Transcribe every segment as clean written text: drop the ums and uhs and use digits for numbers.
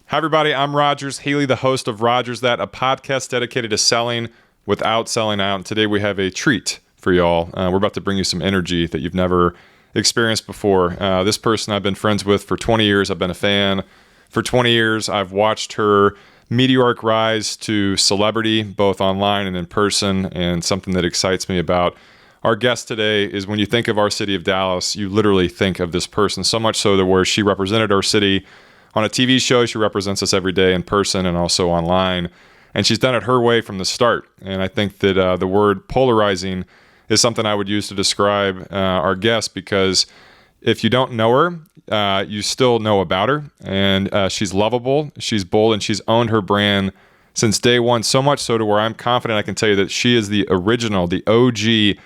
Hi, everybody. I'm Rogers Haley, the host of Rogers That, a podcast dedicated to selling without selling out. And today we have a treat for y'all. We're about to bring you some energy that you've never experienced before. This person I've been friends with for 20 years. I've been a fan for 20 years. I've watched her meteoric rise to celebrity, both online and in person, and something that excites me about our guest today is when you think of our city of Dallas, you literally think of this person, so much so that where she represented our city on a TV show, she represents us every day in person and also online. And she's done it her way from the start. And I think that the word polarizing is something I would use to describe our guest, because if you don't know her, you still know about her. And she's lovable, she's bold, and she's owned her brand since day one, so much so to where I'm confident I can tell you that she is the original, the OG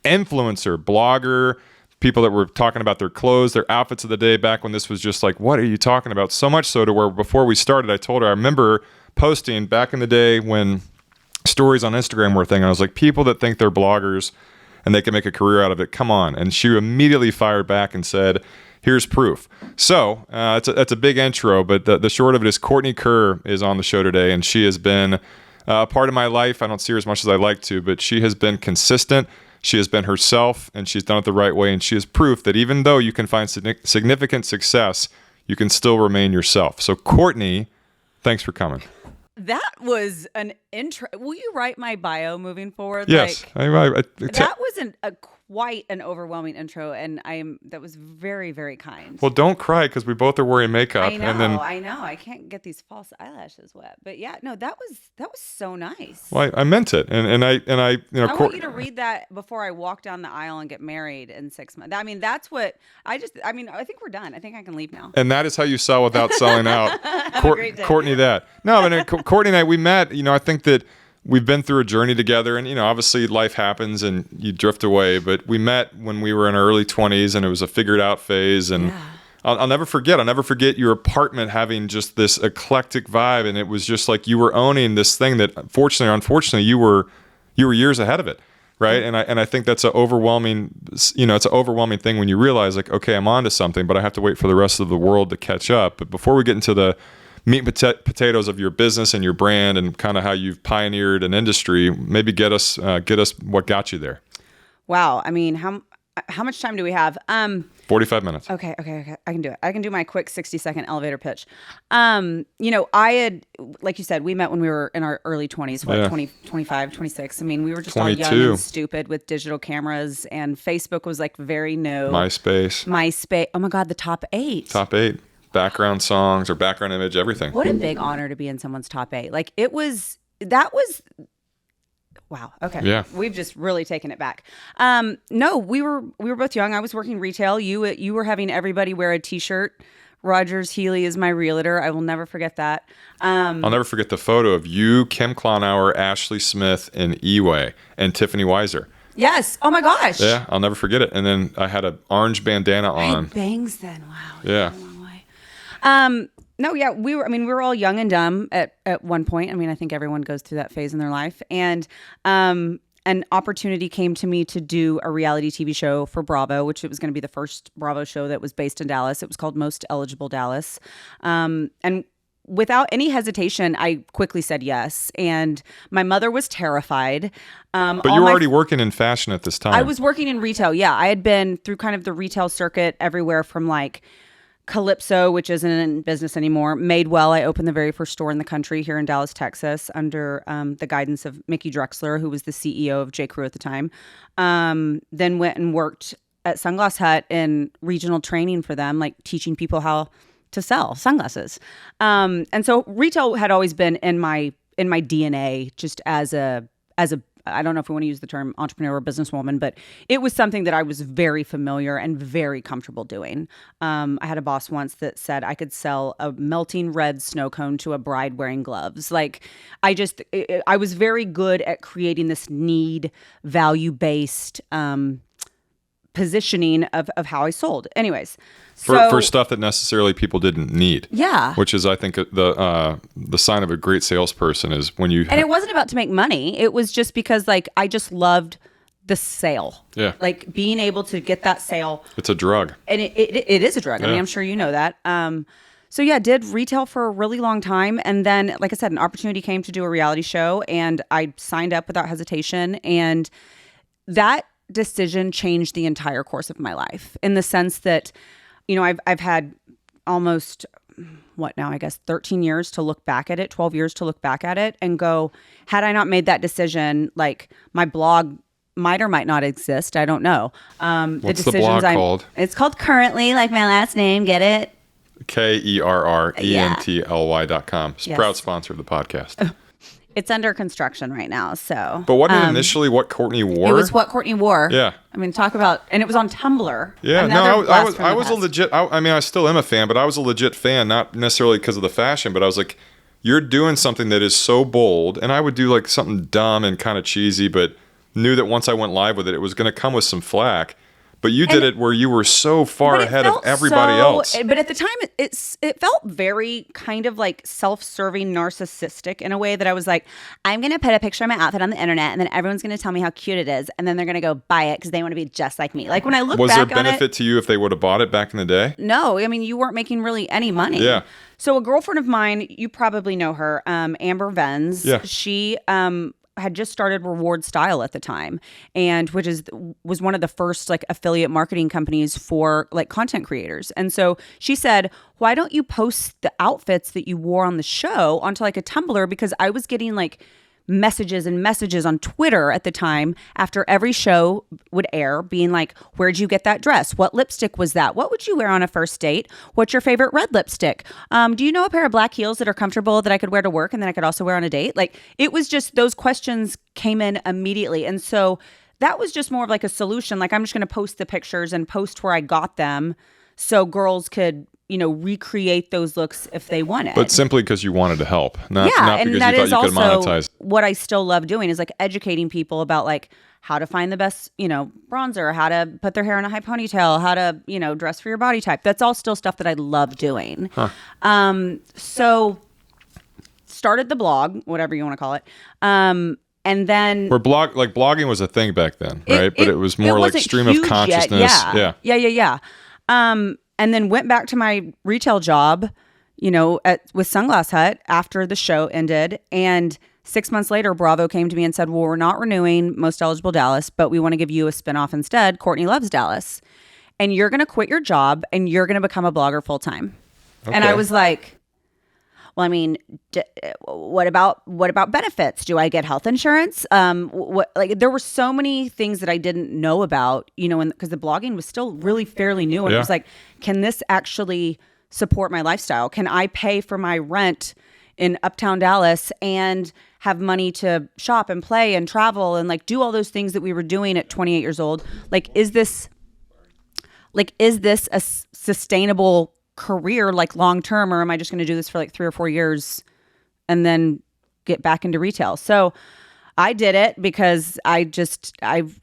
influencer, blogger, people that were talking about their clothes, their outfits of the day back when this was just like, what are you talking about? So much so to where before we started, I told her, I remember posting back in the day when stories on Instagram were a thing. I was like, people that think they're bloggers and they can make a career out of it, come on. And she immediately fired back and said, here's proof. So that's a big intro, but the short of it is Courtney Kerr is on the show today, and she has been a part of my life. I don't see her as much as I like to, but she has been consistent. She has been herself, and she's done it the right way, and she is proof that even though you can find significant success, you can still remain yourself. So, Courtney, thanks for coming. That was an intro. Will you write my bio moving forward? Yes. That was quite an overwhelming intro, and that was very, very kind. Well, don't cry, because we both are wearing makeup. I know. I can't get these false eyelashes wet. But yeah, no, that was so nice. Well, I meant it, and I I want you to read that before I walk down the aisle and get married in 6 months. I mean, that's what I think we're done. I think I can leave now. And that is how you sell without selling out. Have a great day. Courtney, that. No, I mean, Courtney and I, we met. I think that we've been through a journey together, and obviously life happens and you drift away. But we met when we were in our early 20s, and it was a figured out phase. And yeah. I'll never forget. I'll never forget your apartment having just this eclectic vibe, and it was just like you were owning this thing that, unfortunately, you were years ahead of it, right? And I think that's an overwhelming. It's an overwhelming thing when you realize, like, okay, I'm onto something, but I have to wait for the rest of the world to catch up. But before we get into the meat and potatoes of your business and your brand and kind of how you've pioneered an industry, maybe get us what got you there. Wow. I mean, how much time do we have? 45 minutes. Okay. I can do it. I can do my quick 60-second elevator pitch. I had, like you said, we met when we were in our early 20s, 20, 25, 26. I mean, we were just 22. All young and stupid with digital cameras, and Facebook was like very new. MySpace. Oh my God, the top 8. Top 8. Background songs or background image, everything. What a big honor to be in someone's top 8. Like wow. Okay. Yeah. We've just really taken it back. No, we were both young. I was working retail. You were having everybody wear a t-shirt. Rogers Healy is my realtor. I will never forget that. I'll never forget the photo of you, Kim Clownauer, Ashley Smith, and Eway, and Tiffany Weiser. Yes. Oh my gosh. Yeah. I'll never forget it. And then I had an orange bandana on. I had bangs then. Wow. Yeah. No, yeah, we were all young and dumb at one point. I mean, I think everyone goes through that phase in their life. And an opportunity came to me to do a reality TV show for Bravo, which it was going to be the first Bravo show that was based in Dallas. It was called Most Eligible Dallas. And without any hesitation, I quickly said yes. And my mother was terrified. But you were already working in fashion at this time. I was working in retail. Yeah, I had been through kind of the retail circuit everywhere from like Calypso, which isn't in business anymore. Madewell, I opened the very first store in the country here in Dallas, Texas, under the guidance of Mickey Drexler, who was the CEO of J. Crew at the time. Then went and worked at Sunglass Hut in regional training for them, like teaching people how to sell sunglasses. And so retail had always been in my DNA, just as a I don't know if we want to use the term entrepreneur or businesswoman, but it was something that I was very familiar and very comfortable doing. I had a boss once that said I could sell a melting red snow cone to a bride wearing gloves. Like I was very good at creating this need, value-based positioning of how I sold. Anyways. For stuff that necessarily people didn't need. Yeah. Which is, I think, the sign of a great salesperson is when you... And it wasn't about to make money. It was just because, like, I just loved the sale. Yeah. Like, being able to get that sale. It's a drug. And it is a drug. Yeah. I mean, I'm sure you know that. So yeah, did retail for a really long time. And then, like I said, an opportunity came to do a reality show and I signed up without hesitation. And that decision changed the entire course of my life in the sense that, I've had almost, what now, I guess 13 years to look back at it, 12 years to look back at it and go, had I not made that decision, like my blog might or might not exist. I don't know. What's the blog called? It's called Currently, like my last name. Get it? KERRENTLY.com. Yes. Proud sponsor of the podcast. It's under construction right now. So, but wasn't it initially what Courtney wore? It was what Courtney wore. Yeah. I mean, talk about, and it was on Tumblr. Yeah. Another I blast from the was a past. legit. I mean, I still am a fan, but I was a legit fan, not necessarily because of the fashion, but I was like, you're doing something that is so bold, and I would do like something dumb and kind of cheesy, but knew that once I went live with it, it was going to come with some flack. But you did it where you were so far ahead of everybody else. But at the time, it felt very kind of like self-serving, narcissistic in a way that I was like, I'm going to put a picture of my outfit on the internet, and then everyone's going to tell me how cute it is, and then they're going to go buy it because they want to be just like me. Like when I look was back there on benefit it, to you if they would have bought it back in the day? no, I mean you weren't making really any money. Yeah. So a girlfriend of mine, you probably know her, Amber Venz. Yeah. She had just started Reward Style at the time, and was one of the first like affiliate marketing companies for like content creators. And so she said, why don't you post the outfits that you wore on the show onto like a Tumblr? Because I was getting like messages and messages on Twitter at the time after every show would air being like, where'd you get that dress? What lipstick was that? What would you wear on a first date? What's your favorite red lipstick? Do you know a pair of black heels that are comfortable that I could wear to work and then I could also wear on a date? Like it was just those questions came in immediately. And so that was just more of like a solution. Like I'm just going to post the pictures and post where I got them so girls could recreate those looks if they wanted. But simply because you wanted to help, not and because that you is thought you could also monetize. what I still love doing is like educating people about like how to find the best, bronzer, how to put their hair in a high ponytail, how to, dress for your body type. That's all still stuff that I love doing. Huh. So started the blog, whatever you want to call it. And then blogging was a thing back then, right? But it was more like wasn't stream of huge consciousness. yet. Yeah. And then went back to my retail job, with Sunglass Hut after the show ended. And 6 months later, Bravo came to me and said, well, we're not renewing Most Eligible Dallas, but we want to give you a spinoff instead, Courtney Loves Dallas. And you're going to quit your job and you're going to become a blogger full time. Okay. And I was like, well, I mean, what about benefits? Do I get health insurance? There were so many things that I didn't know about, because the blogging was still really fairly new. And I was like, can this actually support my lifestyle? Can I pay for my rent in Uptown Dallas and have money to shop and play and travel and like do all those things that we were doing at 28 years old? Is this a sustainable career, like long term, or am I just going to do this for like 3 or 4 years and then get back into retail? So I did it because I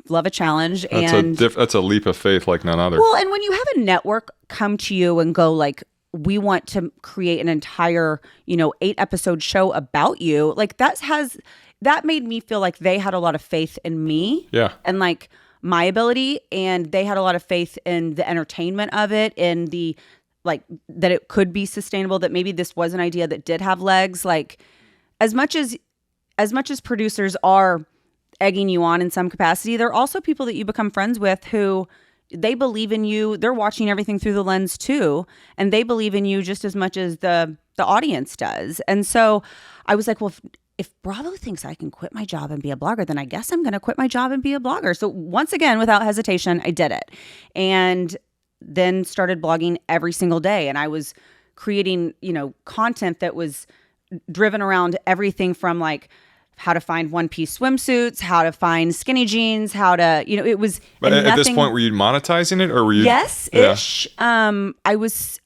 love a challenge. That's a leap of faith like none other. Well, and when you have a network come to you and go like, we want to create an entire 8-episode show about you, like that made me feel like they had a lot of faith in me. Yeah. And like my ability, and they had a lot of faith in the entertainment of it, in the like that it could be sustainable, that maybe this was an idea that did have legs. Like as much as producers are egging you on in some capacity, there are also people that you become friends with who they believe in you. They're watching everything through the lens too, and they believe in you just as much as the audience does. And so I was like, well, if Bravo thinks I can quit my job and be a blogger, then I guess I'm going to quit my job and be a blogger. So once again, without hesitation, I did it. And then started blogging every single day. And I was creating, content that was driven around everything from like how to find one-piece swimsuits, how to find skinny jeans, how to, it was. But at this point, were you monetizing it, or were you? Yes-ish. Yeah. I was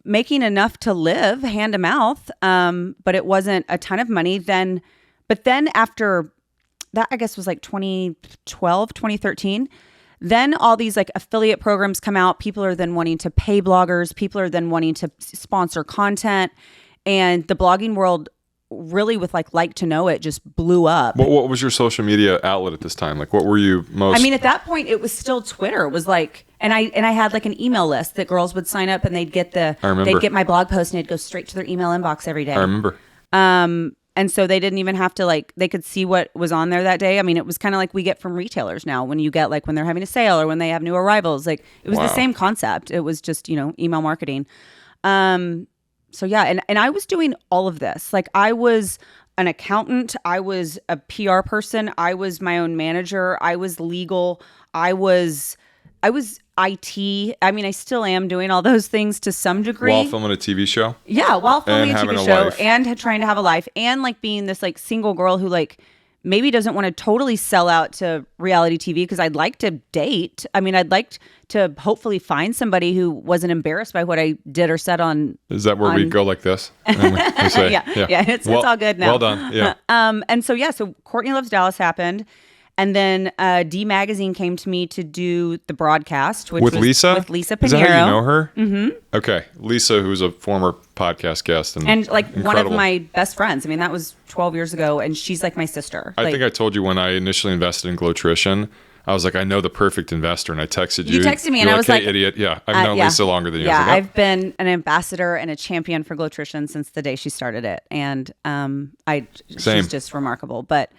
making enough to live hand to mouth, but it wasn't a ton of money then. But then after that, I guess was like 2012, 2013. Then all these like affiliate programs come out. People are then wanting to pay bloggers. People are then wanting to sponsor content. And the blogging world really with like to know it just blew up. What was your social media outlet at this time? Like what were you most... I mean, at that point it was still Twitter. It was like, And I had like an email list that girls would sign up and they'd get my blog post and it'd go straight to their email inbox every day. I remember. And so they didn't even have to they could see what was on there that day. I mean, it was kind of like we get from retailers now when you get when they're having a sale or when they have new arrivals. It was the same concept. It was just, email marketing. So yeah, and I was doing all of this. I was an accountant. I was a PR person. I was my own manager. I was legal. I was IT. I mean, I still am doing all those things to some degree. While filming a TV show? Yeah, while filming a TV show life. And trying to have a life and being this single girl who maybe doesn't want to totally sell out to reality TV because I'd like to date. I mean, I'd like to hopefully find somebody who wasn't embarrassed by what I did or said on. Is that where we go like this? We say, yeah. It's all good now. Well done. Yeah. And so Courtney Loves Dallas happened. And then D Magazine came to me to do the broadcast, which with was Lisa? With Lisa Pinheiro. Is that how you know her? Mm-hmm. Okay. Lisa, who's a former podcast guest. And one of my best friends. I mean, that was 12 years ago, and she's like my sister. I think I told you when I initially invested in Glowtrition, I was like, I know the perfect investor, and I texted you. You texted me, and I was hey, idiot. Yeah, I've known Lisa longer than you. Yeah, I've been an ambassador and a champion for Glowtrition since the day she started it, and she's just remarkable. But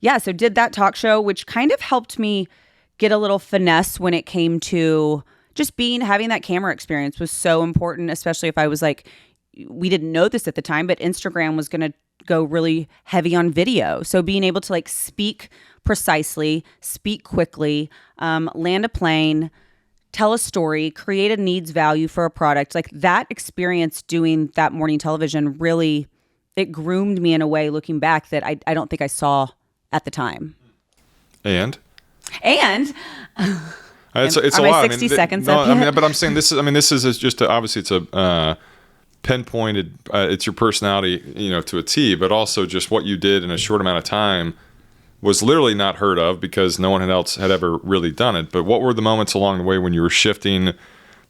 yeah, so did that talk show, which kind of helped me get a little finesse when it came to just having that camera experience was so important, especially if I was we didn't know this at the time, but Instagram was going to go really heavy on video. So being able to speak precisely, speak quickly, land a plane, tell a story, create a needs value for a product, that experience doing that morning television really, it groomed me in a way looking back that I don't think I saw at the time. And it's a lot. 60 seconds up yet? But I'm saying this is just obviously it's a pinpointed. It's your personality, to a T. But also just what you did in a short amount of time was literally not heard of because no one else had ever really done it. But what were the moments along the way when you were shifting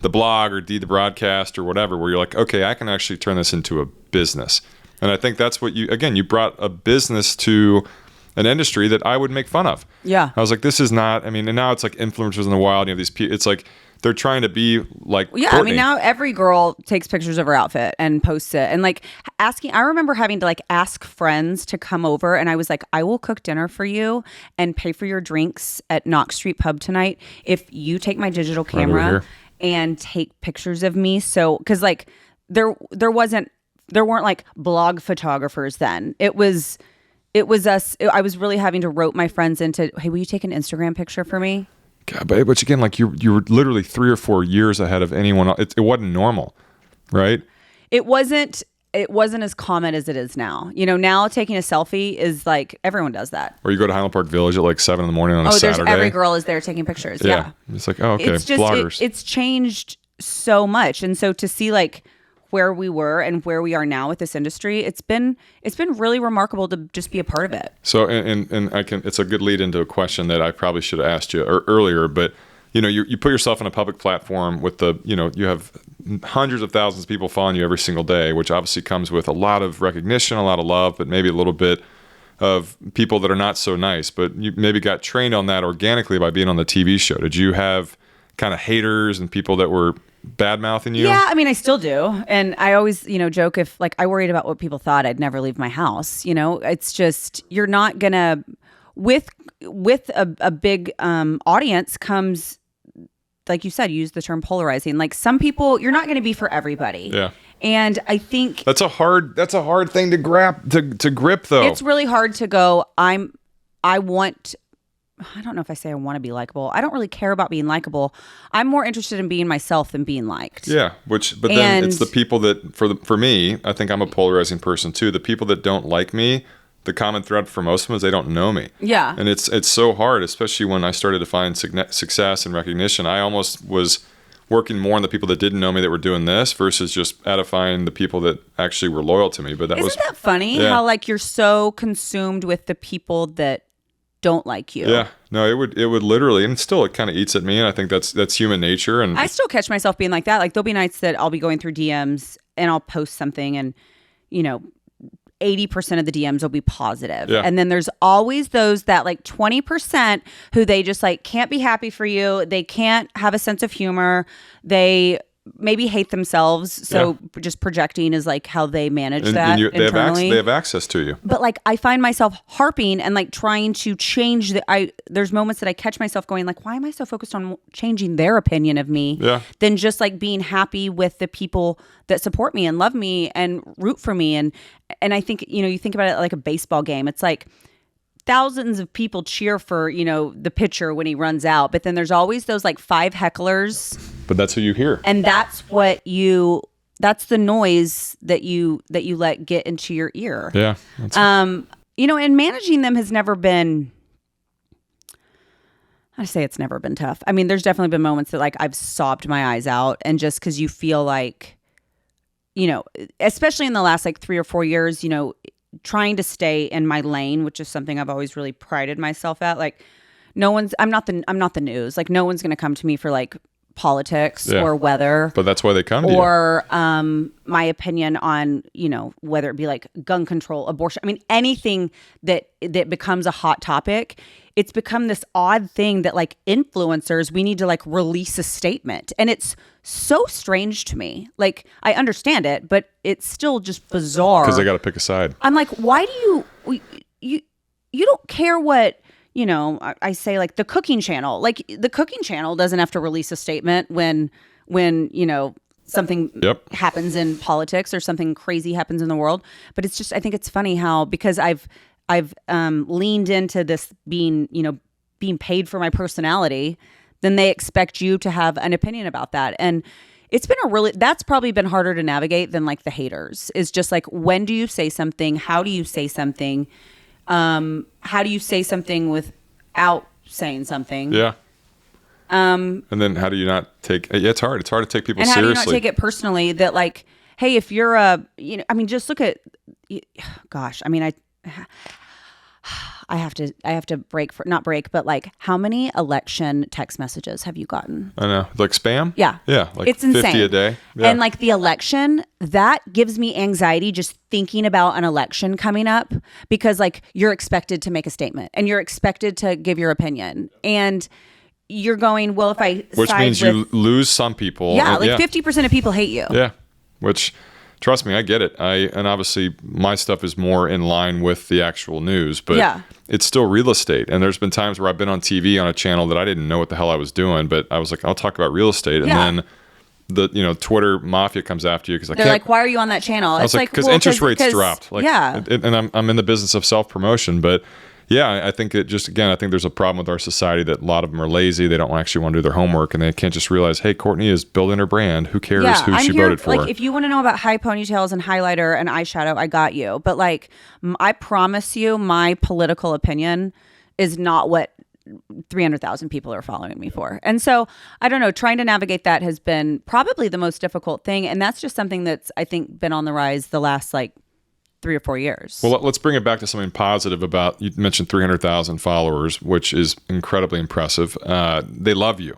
the blog or the broadcast or whatever, where you're like, okay, I can actually turn this into a business? And I think that's what you brought a business to an industry that I would make fun of. Yeah. I was like, this is not, and now it's influencers in the wild, these people, it's they're trying to be like yeah, Courtney. I mean, now every girl takes pictures of her outfit and posts it. And I remember having to ask friends to come over and I was like, I will cook dinner for you and pay for your drinks at Knox Street Pub tonight if you take my digital camera and take pictures of me. So, cause there weren't blog photographers then. It was us. I was really having to rope my friends into, hey, will you take an Instagram picture for me? God, but again, you were literally 3 or 4 years ahead of anyone else. It wasn't normal, right? It wasn't as common as it is now. Now taking a selfie is everyone does that. Or you go to Highland Park Village at 7 a.m. on a Saturday. Every girl is there taking pictures. Yeah. It's okay, it's just, bloggers. It's changed so much. And so to see where we were and where we are now with this industry, it's been really remarkable to just be a part of it. So and it's a good lead into a question that I probably should have asked you earlier, but you put yourself on a public platform with you have hundreds of thousands of people following you every single day, which obviously comes with a lot of recognition, a lot of love, but maybe a little bit of people that are not so nice, but you maybe got trained on that organically by being on the TV show. Did you have kind of haters and people that were bad mouthing you? Yeah, I mean, I still do. And I always, joke if I worried about what people thought, I'd never leave my house. It's just, you're not gonna, with a big audience comes, like you said, you use the term polarizing. Some people, you're not gonna be for everybody. Yeah. And I think that's a hard thing to grip though. It's really hard to go, I don't know if I say I want to be likable. I don't really care about being likable. I'm more interested in being myself than being liked. Yeah, then it's the people that, for me, I think I'm a polarizing person too. The people that don't like me, the common thread for most of them is they don't know me. Yeah. And it's so hard, especially when I started to find success and recognition. I almost was working more on the people that didn't know me that were doing this versus just edifying the people that actually were loyal to me. But Isn't that funny? Yeah. How you're so consumed with the people that don't like you. Yeah, no, it would literally, and still it kind of eats at me, and I think that's human nature. And I still catch myself being like that. There'll be nights that I'll be going through DMs and I'll post something, and 80% of the DMs will be positive. Yeah. And then there's always those that like 20% who they just like can't be happy for you. They can't have a sense of humor. They maybe hate themselves. So just projecting is like how they manage that internally. They have access to you. But like I find myself harping and like trying to change there's moments that I catch myself going like, why am I so focused on changing their opinion of me than just like being happy with the people that support me and love me and root for me. And I think, you think about it like a baseball game. It's like thousands of people cheer for, the pitcher when he runs out, but then there's always those like 5 hecklers. But that's who you hear. And that's that's the noise that you let get into your ear. Yeah. And managing them has never been, I say it's never been tough. I mean, there's definitely been moments that like I've sobbed my eyes out, and just because you feel like, especially in the last like 3 or 4 years, trying to stay in my lane, which is something I've always really prided myself at. Like I'm not the news. Like no one's going to come to me for like politics or weather. But that's why they come to you. Or my opinion on, whether it be like gun control, abortion. I mean, anything that becomes a hot topic, it's become this odd thing that like influencers, we need to like release a statement. And it's so strange to me. Like I understand it, but it's still just bizarre. Because they got to pick a side. I'm like, why do you don't care what, I say like the cooking channel, like the cooking channel doesn't have to release a statement when something happens in politics or something crazy happens in the world. But it's just, I think it's funny how, because I've leaned into this being paid for my personality, then they expect you to have an opinion about that. And it's been that's probably been harder to navigate than like the haters, is just like, when do you say something? How do you say something? How do you say something without saying something? Yeah. And then how do you not take, it's hard. It's hard to take people seriously. And how do you not take it personally that like, hey, if you're just look at, gosh, I mean, I have to not break, but like how many election text messages have you gotten? I know. Like spam? Yeah. Yeah. Like it's 50 insane. a day. Yeah. And like the election, that gives me anxiety just thinking about an election coming up, because like you're expected to make a statement and you're expected to give your opinion. And you're going, well, if I Which means you lose some people. Yeah. Like 50% of people hate you. Yeah. Which, trust me, I get it. And obviously my stuff is more in line with the actual news, but it's still real estate. And there's been times where I've been on TV on a channel that I didn't know what the hell I was doing, but I was like, I'll talk about real estate. And then the Twitter mafia comes after you because they're like, why are you on that channel? I was like, because interest rates dropped. Like, and I'm in the business of self-promotion, but yeah, I think it just, again, I think there's a problem with our society that a lot of them are lazy. They don't actually want to do their homework, and they can't just realize, hey, Courtney is building her brand. Who cares who she voted for? Like, if you want to know about high ponytails and highlighter and eyeshadow, I got you. But like, I promise you, my political opinion is not what 300,000 people are following me for. And so, I don't know, trying to navigate that has been probably the most difficult thing. And that's just something that's, I think, been on the rise the last like 3 or 4 years. Well, let's bring it back to something positive about, you mentioned 300,000 followers, which is incredibly impressive. They love you.